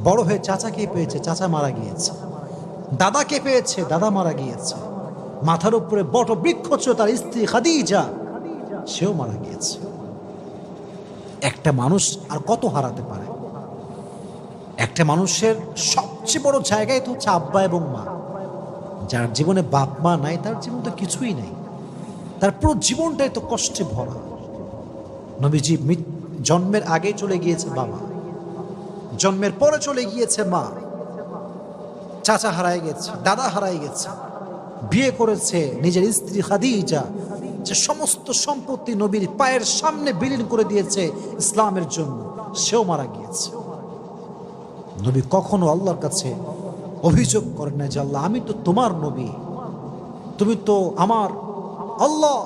বড় হয়ে চাচাকে পেয়েছে, চাচা মারা গিয়েছে। দাদাকে পেয়েছে, দাদা মারা গিয়েছে। মাথার উপরে বট বৃক্ষ ছিল তার স্ত্রী খাদিজা, সেও মারা গিয়েছে। একটা মানুষ আর কত হারাতে পারে? একটা মানুষের সবচেয়ে বড় জায়গায় তো হচ্ছে আব্বা এবং মা। যার জীবনে বাপ মা নাই তার জীবন তো কিছুই নাই, তার পুরো জীবনটাই তো কষ্টে ভরা। নবীজি জন্মের আগে চলে গিয়েছে বাবা, জন্মের পরে চলে গিয়েছে মা, চাচা হারায় গেছে, দাদা হারায় গেছে, বিয়ে করেছে নিজের স্ত্রী খাদিজা, যে সমস্ত সম্পত্তি নবীর পায়ের সামনে বিলীন করে দিয়েছে ইসলামের জন্য, সেও মারা গিয়েছে। নবী কখনো আল্লাহর কাছে অভিযোগ করেন না যে আল্লাহ আমি তো তোমার নবী, তুমি তো আমার আল্লাহ,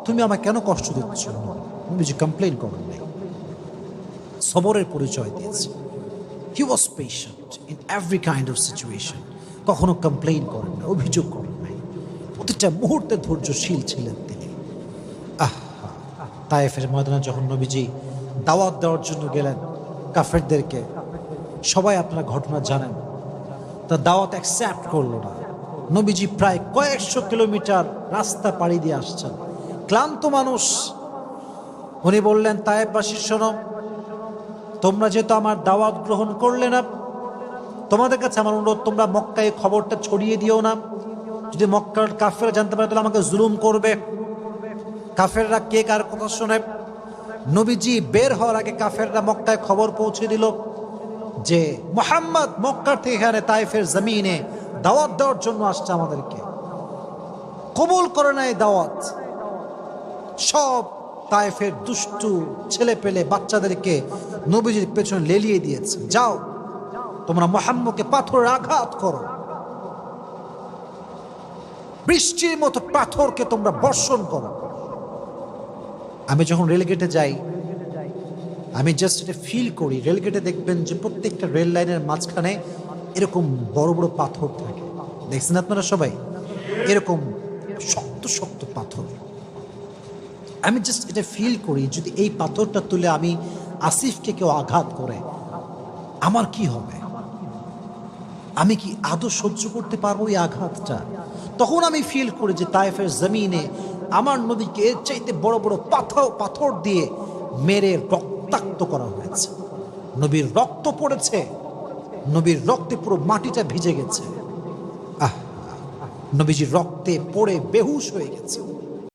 তুমি আমায় কেন কষ্ট দিচ্ছ? নবীজি কমপ্লেন করেন নাই, সবরের পরিচয় দিয়েছে। He was patient in every kind of situation. কখনো কমপ্লেন করেন না, অভিযোগ করেন নাই, প্রতিটা মুহূর্তে ধৈর্যশীল ছিলেন তিনি। তায়েফের ময়দানে যখন নবীজি দাওয়াত দেওয়ার জন্য গেলেন কাফেরদেরকে, সবাই আপনারা ঘটনা জানেন, তা দাওয়াত অ্যাকসেপ্ট করলো না। নবীজি প্রায় কয়েকশো কিলোমিটার রাস্তা পাড়ি দিয়ে আসছেন, ক্লান্ত মানুষ। উনি বললেন, তায়েফবাসী শোনো, তোমরা যেহেতু আমার দাওয়াত গ্রহণ করলে না, তোমাদের কাছে আমার অনুরোধ, তোমরা মক্কায় খবরটা ছড়িয়ে দিও না। যদি মক্কার কাফেররা জানতে পারে তাহলে আমাকে জুলুম করবে। কাফেররা কে কার কথা শোনে? নবীজি বের হওয়ার আগে কাফেররা মক্কায় খবর পৌঁছে দিল যে মুহাম্মদ মক্কার থেকে এখানে তায়েফের জমিনে দাওয়াত দেওয়ার জন্য আসছে, আমাদেরকে কবুল করে না এই দাওয়াত। সব তায়েফের দুষ্টু ছেলে পেলে বাচ্চাদেরকে নবীজির পেছনে লেলিয়ে দিয়েছে, যাও তোমরা মুহাম্মদকে পাথরের আঘাত করো, বৃষ্টির মতো পাথরকে তোমরা বর্ষণ করো। আমি যখন রেলগেটে যাই, আমি জাস্ট এটা ফিল করি। রেলগেটে দেখবেন যে প্রত্যেকটা রেল লাইনের মাঝখানে এরকম বড় বড় পাথর থাকে, দেখছেন আপনারা সবাই? এরকম শক্ত শক্ত পাথর। আমি জাস্ট এটা ফিল করি, যদি এই পাথরটা তুলে আমি আসিফকে কেউ আঘাত করে আমার কি হবে? আমি কি আদৌ সহ্য করতে পারবো এই আঘাতটা? তখন আমি ফিল করি যে তায়েফের জমিনে আমার নবীকে এর চাইতে বড় বড় পাথর দিয়ে মেরে রক্তাক্ত করা হয়েছে। নবীর রক্ত পড়েছে, নবীর রক্তে পুরো মাটিটা ভিজে গেছে। নবীজির রক্তে পড়ে বেহুশ হয়ে গেছে।